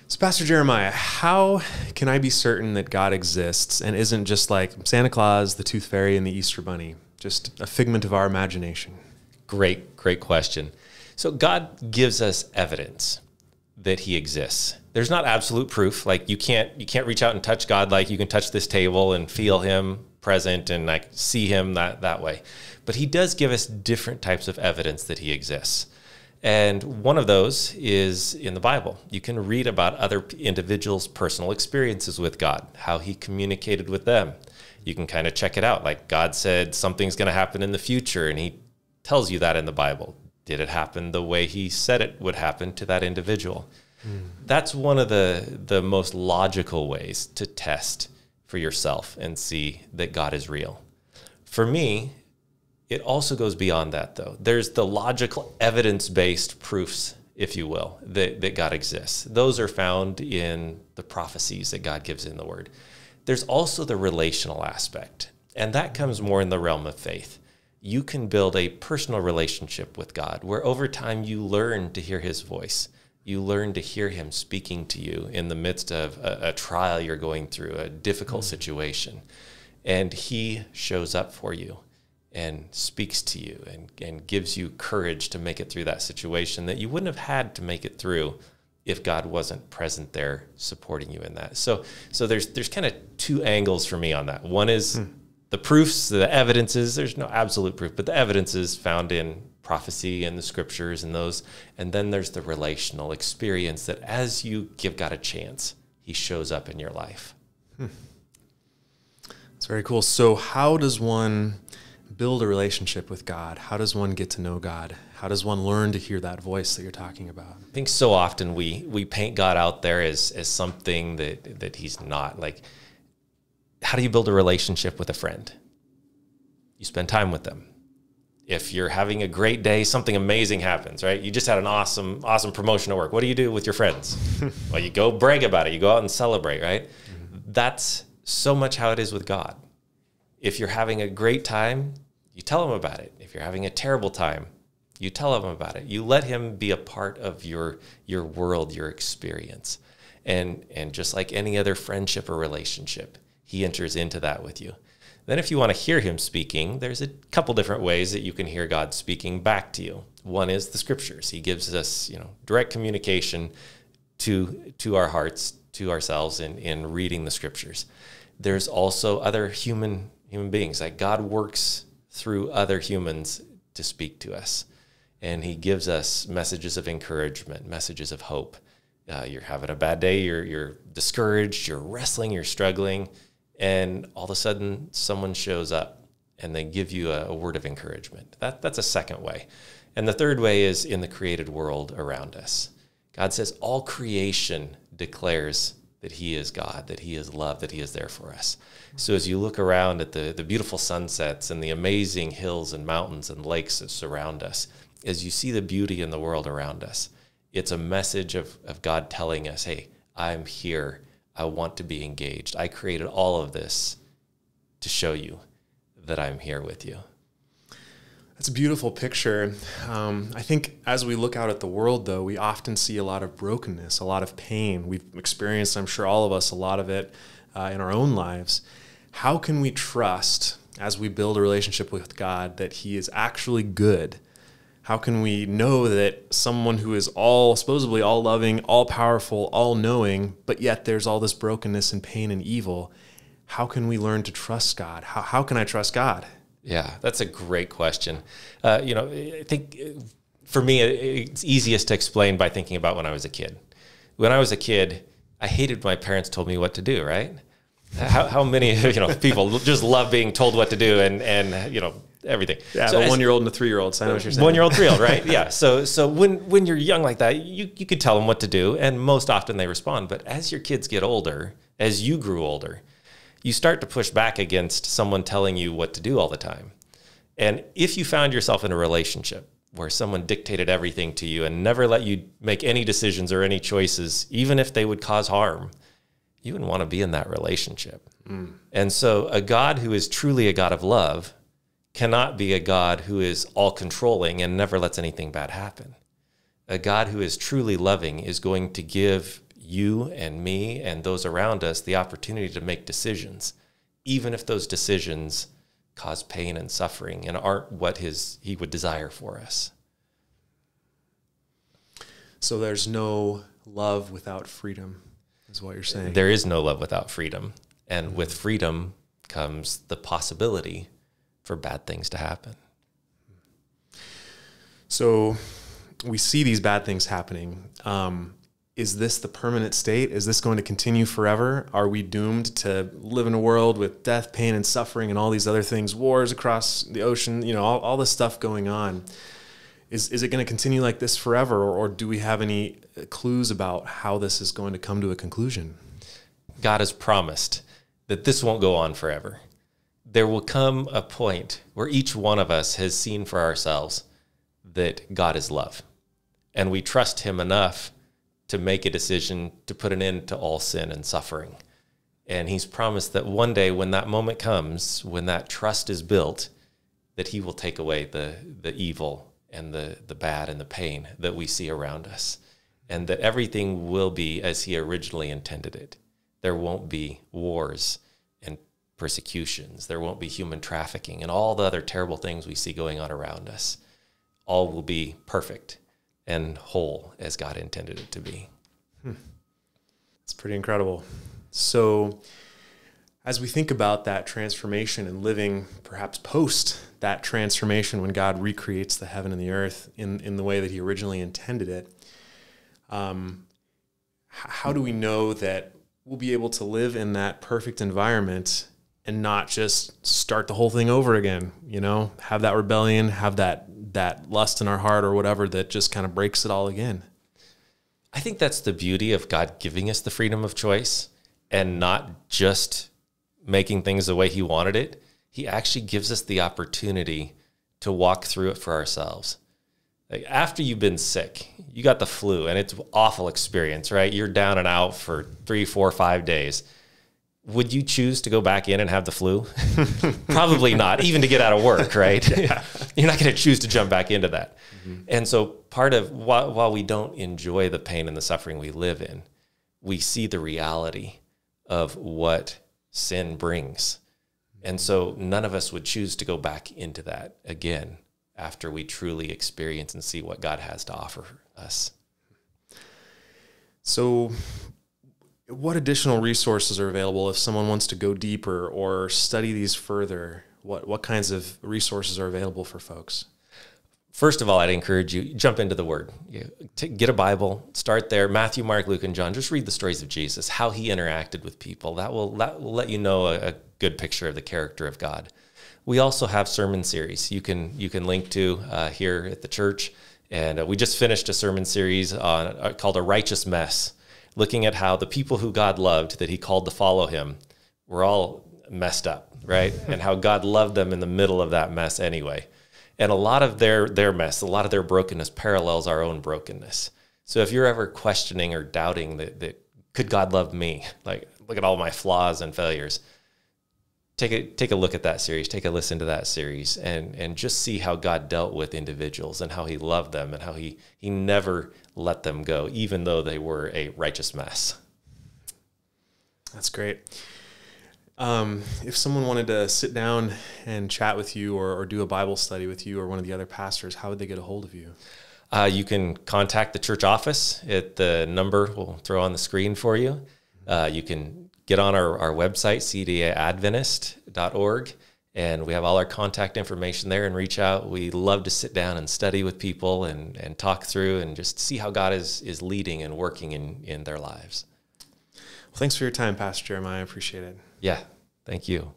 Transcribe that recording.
So, Pastor Jeremiah, how can I be certain that God exists and isn't just like Santa Claus, the Tooth Fairy, and the Easter Bunny, just a figment of our imagination? Great question. So God gives us evidence that he exists. There's not absolute proof. Like you can't reach out and touch God like you can touch this table and feel him present and like see him that way. But he does give us different types of evidence that he exists. And one of those is in the Bible. You can read about other individuals' personal experiences with God, how he communicated with them. You can kind of check it out. Like God said something's going to happen in the future, and he tells you that in the Bible. Did it happen the way he said it would happen to that individual? That's one of the most logical ways to test for yourself and see that God is real. For me, it also goes beyond that, though. There's the logical, evidence-based proofs, if you will, that God exists. Those are found in the prophecies that God gives in the Word. There's also the relational aspect, and that comes more in the realm of faith. You can build a personal relationship with God where over time you learn to hear his voice. You learn to hear him speaking to you in the midst of a trial you're going through, a difficult situation. And he shows up for you and speaks to you and gives you courage to make it through that situation that you wouldn't have had to make it through if God wasn't present there supporting you in that. So there's kind of two angles for me on that. One is the proofs, the evidences. There's no absolute proof, but the evidences found in prophecy and the scriptures and those. And then there's the relational experience that as you give God a chance, he shows up in your life. That's very cool. So how does one build a relationship with God? How does one get to know God? How does one learn to hear that voice that you're talking about? I think so often we paint God out there as something that he's not. Like, how do you build a relationship with a friend? You spend time with them. If you're having a great day, something amazing happens, right? You just had an awesome promotion at work. What do you do with your friends? Well, you go brag about it. You go out and celebrate, right? That's so much how it is with God. If you're having a great time, you tell him about it. If you're having a terrible time, you tell him about it. You let him be a part of your world, your experience. And just like any other friendship or relationship, he enters into that with you. Then if you want to hear him speaking, there's a couple different ways that you can hear God speaking back to you. One is the scriptures. He gives us, direct communication to our hearts, to ourselves in reading the scriptures. There's also other human beings. Like God works through other humans to speak to us. And he gives us messages of encouragement, messages of hope. You're having a bad day, you're discouraged, you're wrestling, you're struggling, and all of a sudden someone shows up and they give you a word of encouragement. That's a second way. And the third way is in the created world around us. God says all creation declares that he is God, that he is love, that he is there for us. So as you look around at the beautiful sunsets and the amazing hills and mountains and lakes that surround us, as you see the beauty in the world around us, it's a message of God telling us, hey, I'm here. I want to be engaged. I created all of this to show you that I'm here with you. That's a beautiful picture. I think as we look out at the world, though, we often see a lot of brokenness, a lot of pain. We've experienced, I'm sure all of us, a lot of it in our own lives. How can we trust, as we build a relationship with God, that he is actually good? How can we know that someone who is supposedly all loving, all powerful, all knowing, but yet there's all this brokenness and pain and evil? How can we learn to trust God? How can I trust God? Yeah, that's a great question. I think for me, it's easiest to explain by thinking about when I was a kid. When I was a kid, I hated when my parents told me what to do, right? How many people just love being told what to do and everything. Yeah, so the 1-year-old and the 3-year-old. I know what you're saying. 1-year-old, 3-year-old, right? Yeah. So when you're young like that, you could tell them what to do, and most often they respond. But as your kids get older, as you grew older, you start to push back against someone telling you what to do all the time. And if you found yourself in a relationship where someone dictated everything to you and never let you make any decisions or any choices, even if they would cause harm, you wouldn't want to be in that relationship. And so a God who is truly a God of love cannot be a God who is all-controlling and never lets anything bad happen. A God who is truly loving is going to give you and me and those around us the opportunity to make decisions, even if those decisions cause pain and suffering and aren't what he would desire for us. So there's no love without freedom, is what you're saying. There is no love without freedom. And with freedom comes the possibility for bad things to happen. So we see these bad things happening. Is this the permanent state? Is this going to continue forever? Are we doomed to live in a world with death, pain, and suffering and all these other things, wars across the ocean, all this stuff going on? Is it going to continue like this forever, or do we have any clues about how this is going to come to a conclusion? God has promised that this won't go on forever. There will come a point where each one of us has seen for ourselves that God is love, and we trust him enough to make a decision to put an end to all sin and suffering. And he's promised that one day when that moment comes, when that trust is built, that he will take away the evil and the bad and the pain that we see around us, and that everything will be as he originally intended it. There won't be wars and persecutions. There won't be human trafficking and all the other terrible things we see going on around us. All will be perfect and whole as God intended it to be. It's pretty incredible. So as we think about that transformation and living perhaps post that transformation, when God recreates the heaven and the earth in the way that he originally intended it, how do we know that we'll be able to live in that perfect environment and not just start the whole thing over again? Have that rebellion, have that lust in our heart or whatever that just kind of breaks it all again. I think that's the beauty of God giving us the freedom of choice and not just making things the way he wanted it. He actually gives us the opportunity to walk through it for ourselves. Like after you've been sick, you got the flu and it's an awful experience, right? You're down and out for 3, 4, 5 days. Would you choose to go back in and have the flu? Probably not, even to get out of work, right? Yeah. You're not going to choose to jump back into that. Mm-hmm. And so part of, while we don't enjoy the pain and the suffering we live in, we see the reality of what sin brings. And so none of us would choose to go back into that again after we truly experience and see what God has to offer us. So what additional resources are available if someone wants to go deeper or study these further? What kinds of resources are available for folks? First of all, I'd encourage you, jump into the Word. Get a Bible, start there. Matthew, Mark, Luke, and John. Just read the stories of Jesus, how he interacted with people. That will let you know a good picture of the character of God. We also have sermon series you can link to here at the church. And we just finished a sermon series called A Righteous Mess, looking at how the people who God loved, that he called to follow him, were all messed up, right? And how God loved them in the middle of that mess anyway. And a lot of their mess, a lot of their brokenness parallels our own brokenness. So if you're ever questioning or doubting that could God love me? Like, look at all my flaws and failures. Take a look at that series, take a listen to that series, and just see how God dealt with individuals and how he loved them and how he never let them go, even though they were a righteous mess. That's great. If someone wanted to sit down and chat with you or do a Bible study with you or one of the other pastors, how would they get a hold of you? You can contact the church office at the number we'll throw on the screen for you. You can get on our website, cdaadventist.org, and we have all our contact information there, and reach out. We love to sit down and study with people and talk through and just see how God is leading and working in their lives. Well, thanks for your time, Pastor Jeremiah. I appreciate it. Yeah, thank you.